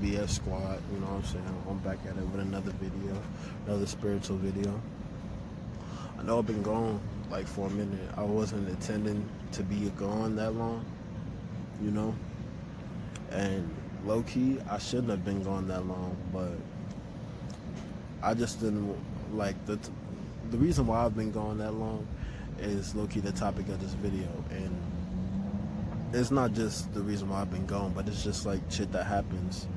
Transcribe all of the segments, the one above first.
BS Squad. You know what I'm saying? I'm back at it with another video, another spiritual video. I know I've been gone like for a minute. I wasn't intending to be gone that long, you know? And low key, I shouldn't have been gone that long, but I just didn't like the reason why I've been gone that long is low key the topic of this video. And it's not just the reason why I've been gone, but it's just like shit that happens,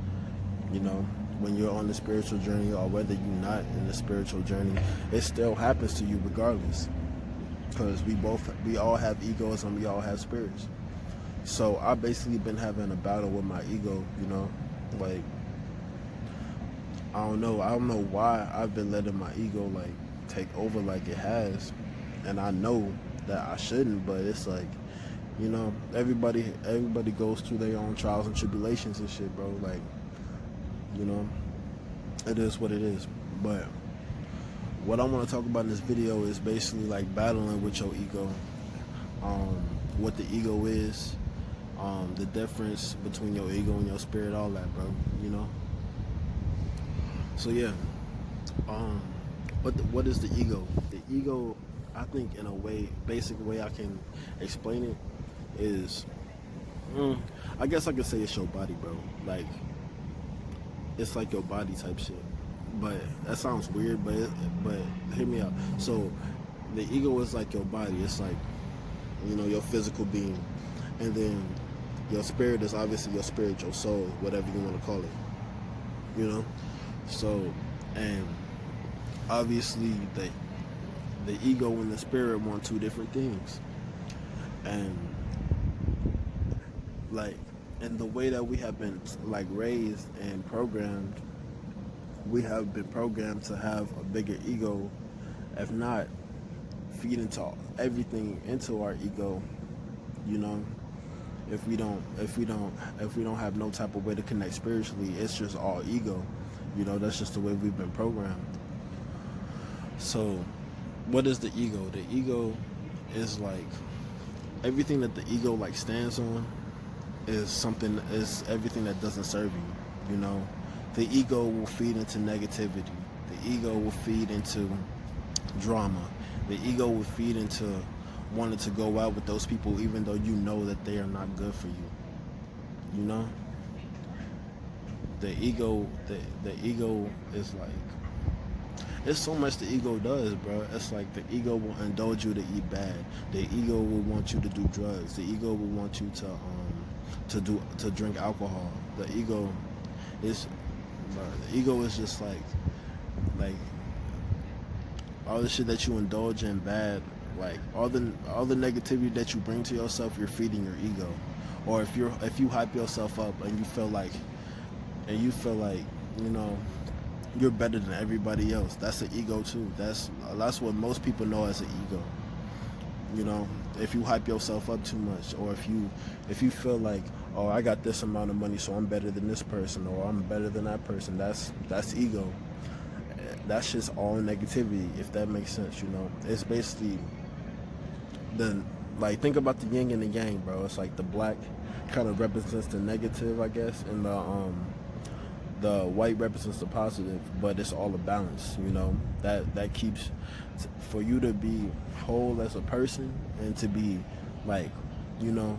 you know, when you're on the spiritual journey, or whether you're not in the spiritual journey, it still happens to you regardless, because we all have egos and we all have spirits. So I basically been having a battle with my ego, you know, like I don't know why I've been letting my ego like take over like it has, and I know that I shouldn't, but it's like, you know, everybody goes through their own trials and tribulations and shit, bro. Like, you know, it is what it is. But what I want to talk about in this video is basically like battling with your ego, what the ego is, the difference between your ego and your spirit, all that, bro. You know. So yeah, what is the ego? The ego, I think, in a way, basic way I can explain it is, I guess I could say it's your body, bro. Like, it's like your body type shit. But that sounds weird, but hear me out. So the ego is like your body. It's like, you know, your physical being, and then your spirit is obviously your spiritual soul, whatever you want to call it. You know. So, and obviously the ego and the spirit want two different things, and like, in the way that we have been like raised and programmed, we have been programmed to have a bigger ego, if not feed into everything into our ego, you know. If we don't have no type of way to connect spiritually, it's just all ego, you know. That's just the way we've been programmed. So what is the ego? The ego is like everything that the ego like stands on is everything that doesn't serve you, you know. The ego will feed into negativity. The ego will feed into drama. The ego will feed into wanting to go out with those people even though you know that they are not good for you, you know. The ego is like, it's so much the ego does, bro. It's like the ego will indulge you to eat bad. The ego will want you to do drugs. The ego will want you to drink alcohol. The ego is, bro, the ego is just like all the shit that you indulge in bad, like all the negativity that you bring to yourself, you're feeding your ego. Or if you hype yourself up and you feel like, you know, you're better than everybody else, that's an ego too. That's what most people know as an ego. You know, if you hype yourself up too much, or if you feel like, oh, I got this amount of money, so I'm better than this person, or I'm better than that person, that's ego. That's just all negativity, if that makes sense, you know. It's basically think about the yin and the yang, bro. It's like the black kind of represents the negative, I guess, and the white represents the positive, but it's all a balance, you know. That keeps, for you to be whole as a person and to be like, you know,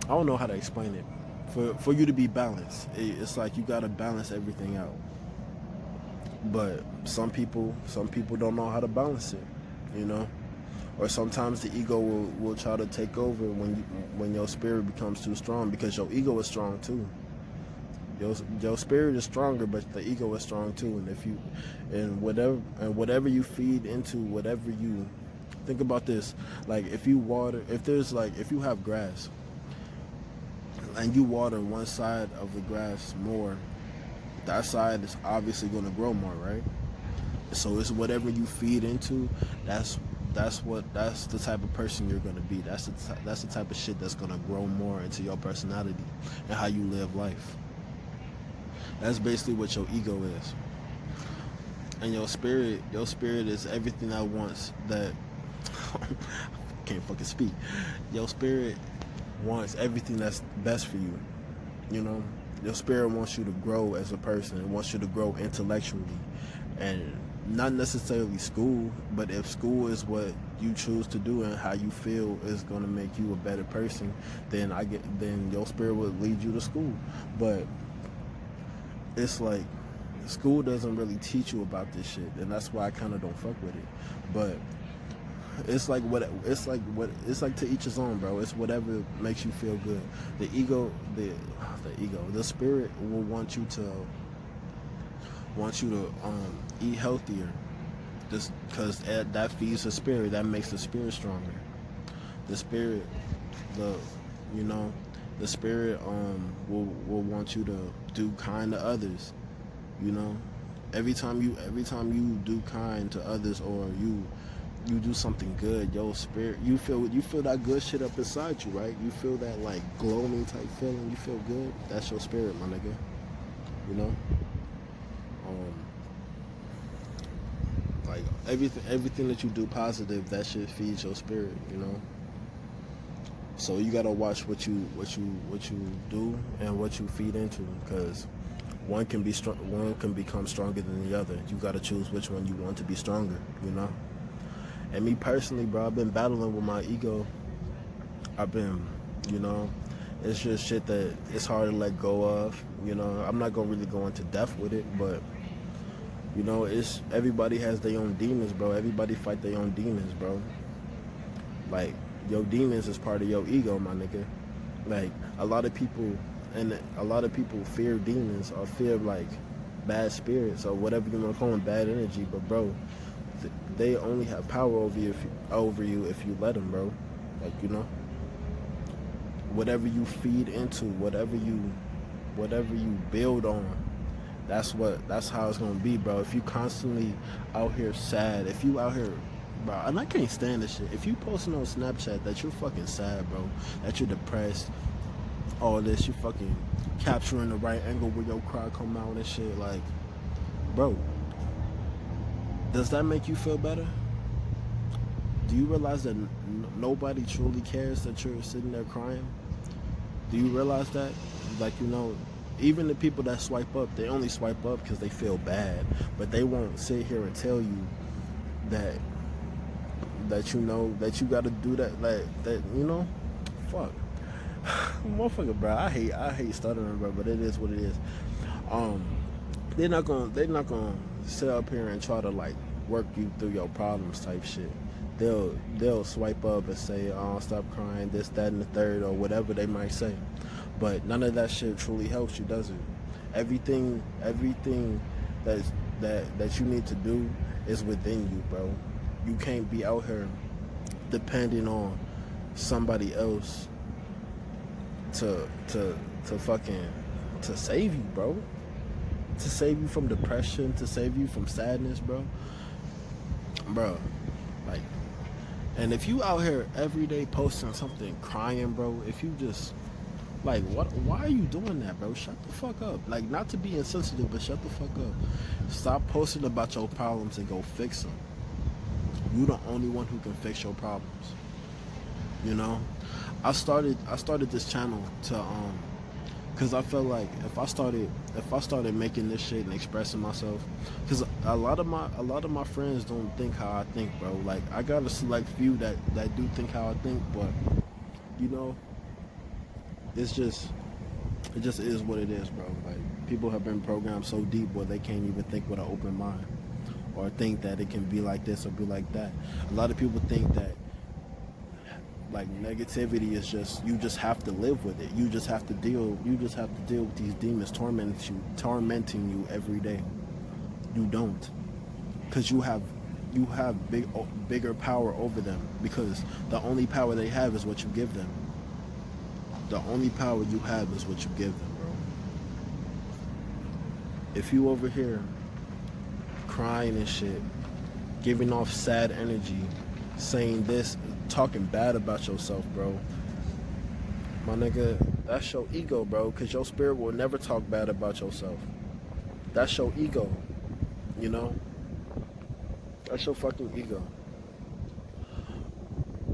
I don't know how to explain it. For you to be balanced, it's like you gotta balance everything out. But some people don't know how to balance it, you know. Or sometimes the ego will try to take over when your spirit becomes too strong, because your ego is strong too. Your spirit is stronger, but the ego is strong too. And whatever you feed into, whatever you think about this, like if you have grass and you water one side of the grass more, that side is obviously going to grow more, right? So it's whatever you feed into, that's the type of person you're going to be. That's the type of shit that's going to grow more into your personality and how you live life. That's basically what your ego is. And your spirit is everything that wants that can't fucking speak. Your spirit wants everything that's best for you. You know, your spirit wants you to grow as a person. It wants you to grow intellectually, and not necessarily school, but if school is what you choose to do and how you feel is going to make you a better person, then your spirit will lead you to school. But it's like school doesn't really teach you about this shit, and that's why I kind of don't fuck with it. But it's like to each his own, bro. It's whatever makes you feel good. The spirit will want you to eat healthier, just because that feeds the spirit. That makes the spirit stronger. The spirit, the you know, the spirit will want you to do kind to others. You know, every time you do kind to others, or you do something good, your spirit, you feel that good shit up inside you, right? You feel that like glowing type feeling. You feel good. That's your spirit, my nigga. You know, like everything that you do positive, that shit feeds your spirit. You know. So you gotta watch what you do and what you feed into, because one can become stronger than the other. You gotta choose which one you want to be stronger. You know. And me personally, bro, I've been battling with my ego. I've been, you know, it's just shit that it's hard to let go of. You know, I'm not gonna really go into depth with it, but you know, it's everybody has their own demons, bro. Everybody fight their own demons, bro. Like your demons is part of your ego, my nigga. Like a lot of people fear demons or fear like bad spirits or whatever you want to call them, bad energy. But bro, they only have power over you if you let them, bro. Like, you know, whatever you feed into, whatever you build on, that's how it's gonna be, bro. If you constantly out here sad, if you out here, bro, and I can't stand this shit. If you posting on Snapchat that you're fucking sad, bro, that you're depressed, all this, you fucking capturing the right angle where your cry come out and shit, like, bro, does that make you feel better? Do you realize that nobody truly cares that you're sitting there crying? Do you realize that? Like, you know, even the people that swipe up, they only swipe up because they feel bad, but they won't sit here and tell you that you know that you got to do that, like that, you know, fuck, motherfucker, bro. I hate stuttering, bro, but it is what it is. They're not gonna sit up here and try to like work you through your problems type shit. They'll swipe up and say, "Oh, stop crying," this, that, and the third, or whatever they might say. But none of that shit truly helps you, does it? Everything that you need to do is within you, bro. You can't be out here depending on somebody else to save you, bro. To save you from depression, to save you from sadness, bro. Bro, like, and if you out here every day posting something crying, bro, if you just like, why are you doing that, bro? Shut the fuck up. Like, not to be insensitive, but shut the fuck up. Stop posting about your problems and go fix them. You the only one who can fix your problems. You know, I started this channel to because I felt like if I started making this shit and expressing myself, because a lot of my friends don't think how I think, bro. Like, I got a select few that do think how I think, but you know, it just is what it is, bro. Like, people have been programmed so deep where they can't even think with an open mind, or think that it can be like this or be like that. A lot of people think that like negativity is just, you just have to live with it. You just have to deal with these demons tormenting you every day. You don't, because you have bigger power over them, because the only power they have is what you give them. The only power you have is what you give them, bro. If you over here crying and shit, giving off sad energy, saying this, talking bad about yourself, bro, my nigga, that's your ego, bro, because your spirit will never talk bad about yourself. That's your ego, you know? That's your fucking ego.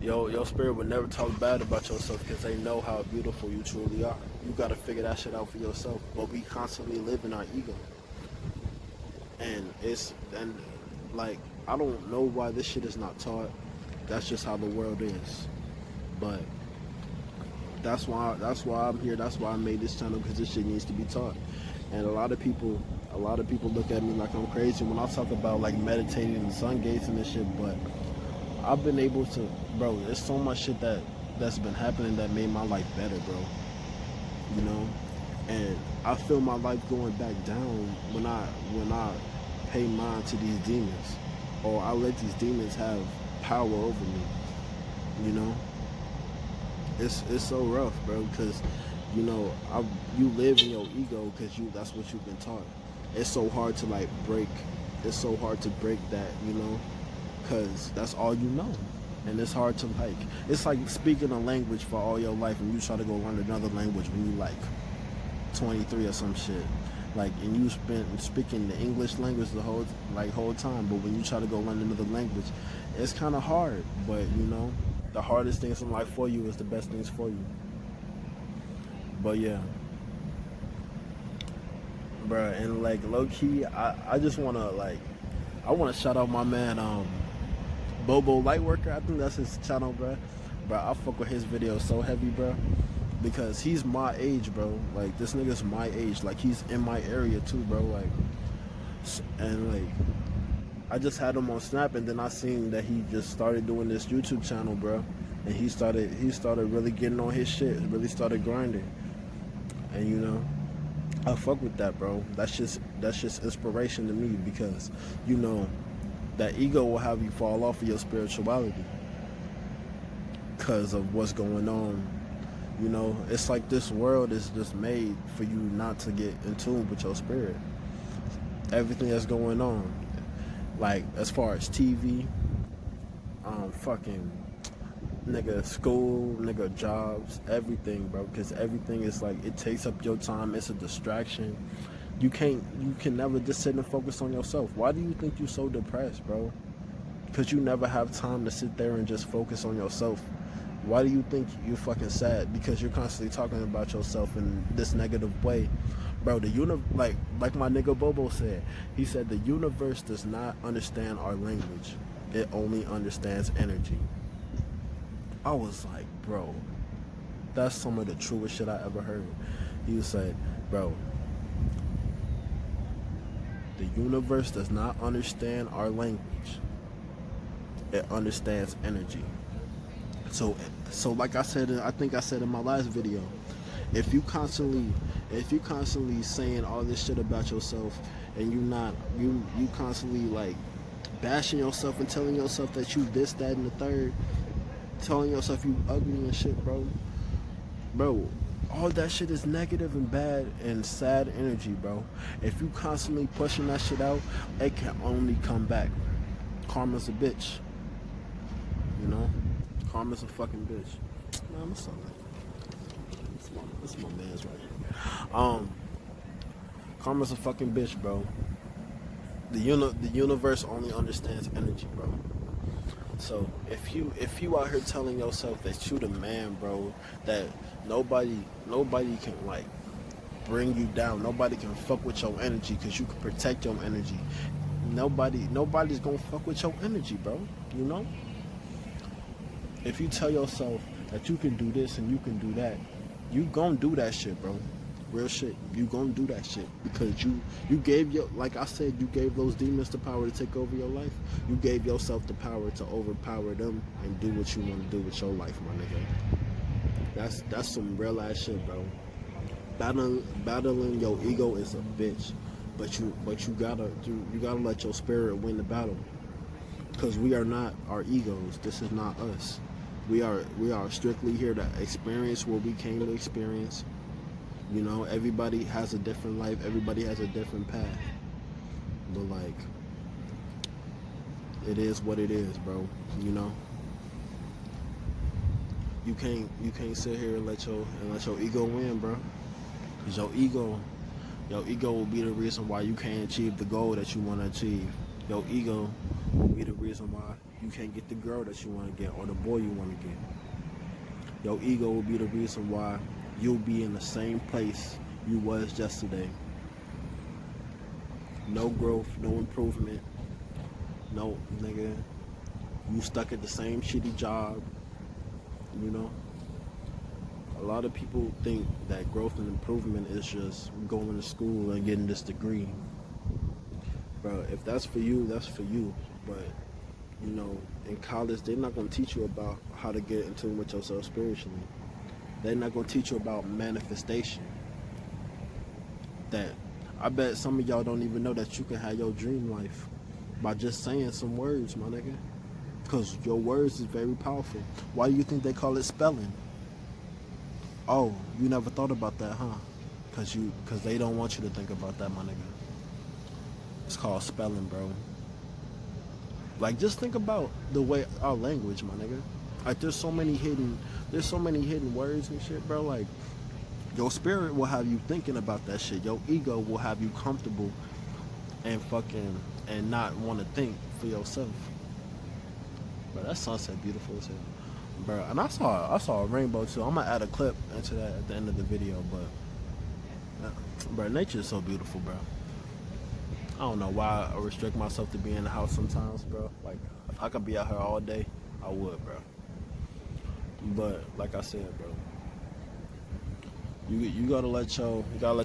Your spirit would never talk bad about yourself because they know how beautiful you truly are. You gotta figure that shit out for yourself. But we constantly live in our ego, and like I don't know why this shit is not taught. That's just how the world is. But that's why I'm here. That's why I made this channel, because this shit needs to be taught. And a lot of people look at me like I'm crazy when I talk about like meditating and sun gates and this shit. But I've been able to, bro. There's so much shit that's been happening that made my life better, bro. You know, and I feel my life going back down when I pay mind to these demons, or I let these demons have power over me. You know, it's so rough, bro, because you know you live in your ego because that's what you've been taught. It's so hard to like break. It's so hard to break that, you know, because that's all you know. And it's hard to like, it's like speaking a language for all your life and you try to go learn another language when you like 23 or some shit. Like, and you spent speaking the English language the whole time, but when you try to go learn another language, it's kind of hard. But you know, the hardest things in life for you is the best things for you. But yeah, bruh, and like low key, I just wanna like, I wanna shout out my man Bobo Lightworker. I think that's his channel, bruh. Bruh, I fuck with his videos so heavy, bruh, because he's my age, bro. Like, this nigga's my age. Like, he's in my area too, bro. Like, and like, I just had him on Snap, and then I seen that he just started doing this YouTube channel, bro. And he started really getting on his shit. Really started grinding. And you know, I fuck with that, bro. That's just inspiration to me, because you know that ego will have you fall off of your spirituality because of what's going on. You know, it's like this world is just made for you not to get in tune with your spirit. Everything that's going on, like as far as TV, fucking nigga school, nigga jobs, everything, bro. Because everything is like, it takes up your time. It's a distraction. You can never just sit and focus on yourself. Why do you think you're so depressed, bro? Because you never have time to sit there and just focus on yourself. Why do you think you're fucking sad? Because you're constantly talking about yourself in this negative way. Bro, like my nigga Bobo said, he said the universe does not understand our language. It only understands energy. I was like, bro, that's some of the truest shit I ever heard. He said, bro, the universe does not understand our language. It understands energy. So like I said, I think I said in my last video, if you constantly saying all this shit about yourself, and you constantly like bashing yourself and telling yourself that you this, that, and the third, telling yourself you ugly and shit, bro, all that shit is negative and bad and sad energy, bro. If you constantly pushing that shit out, it can only come back. Karma's a bitch, you know. Karma's a fucking bitch. Man, what's up, man? That's my man's right here. Karma's a fucking bitch, bro. The universe only understands energy, bro. So if you out here telling yourself that you the man, bro, that nobody can like bring you down, nobody can fuck with your energy because you can protect your energy. Nobody's gonna fuck with your energy, bro. You know. If you tell yourself that you can do this and you can do that, you gonna do that shit, bro. Real shit. You gonna do that shit because you gave like I said, you gave those demons the power to take over your life. You gave yourself the power to overpower them and do what you want to do with your life, my nigga. That's some real ass shit, bro. Battling your ego is a bitch, but you gotta let your spirit win the battle. Because we are not our egos. This is not us. We are strictly here to experience what we came to experience. You know, everybody has a different life. Everybody has a different path. But like, it is what it is, bro. You know, you can't sit here and let your ego win, bro. Cause your ego will be the reason why you can't achieve the goal that you want to achieve. Your ego will be the reason why you can't get the girl that you want to get or the boy you want to get. Your ego will be the reason why you'll be in the same place you was yesterday. No growth, no improvement, no, nigga. You stuck at the same shitty job, you know? A lot of people think that growth and improvement is just going to school and getting this degree. Bro, if that's for you, that's for you. But, you know, in college, they're not going to teach you about how to get in tune with yourself spiritually. They're not going to teach you about manifestation. That I bet some of y'all don't even know that you can have your dream life by just saying some words, my nigga. Because your words is very powerful. Why do you think they call it spelling? Oh, you never thought about that, huh? Because they don't want you to think about that, my nigga. It's called spelling, bro. Like, just think about the way our language, my nigga. Like, there's so many hidden words and shit, bro. Like, your spirit will have you thinking about that shit. Your ego will have you comfortable and not want to think for yourself. Bro, that sunset beautiful as hell. Bro, and I saw a rainbow too. I'm gonna add a clip into that at the end of the video, but bro, nature is so beautiful, bro. I don't know why I restrict myself to be in the house sometimes, bro. Like, if I could be out here all day, I would, bro. But like I said, bro, you gotta let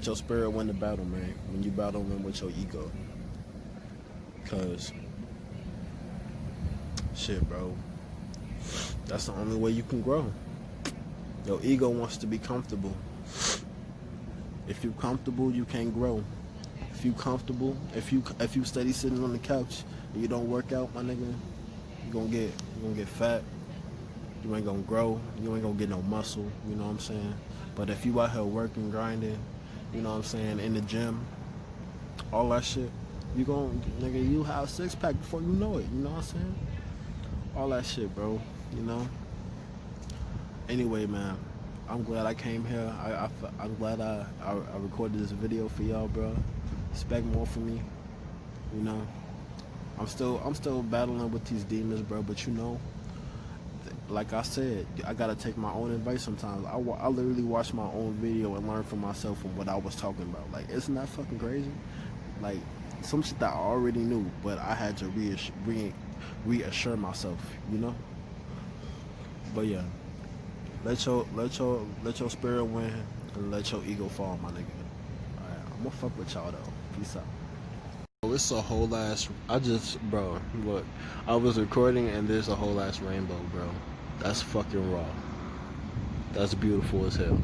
your spirit win the battle, man. When you battling with your ego, cause shit, bro, that's the only way you can grow. Your ego wants to be comfortable. If you're comfortable, you can't grow. If you comfortable, if you steady sitting on the couch and you don't work out, my nigga, you're gonna get fat. You ain't gonna grow. You ain't gonna get no muscle. You know what I'm saying? But if you out here working, grinding, you know what I'm saying, in the gym, all that shit, you have a six pack before you know it. You know what I'm saying? All that shit, bro. You know. Anyway, man, I'm glad I came here. I'm glad I recorded this video for y'all, bro. Expect more from me. You know, I'm still battling with these demons, bro. But you know, like I said, I gotta take my own advice sometimes. I literally watch my own video and learn from myself from what I was talking about. Like, isn't that fucking crazy? Like, some shit that I already knew, but I had to reassure myself, you know. But yeah, let your spirit win and let your ego fall, my nigga. Alright, I'm gonna fuck with y'all though. Peace out. Oh, it's a whole ass. Bro, look, I was recording and there's a whole ass rainbow, bro. That's fucking raw. That's beautiful as hell.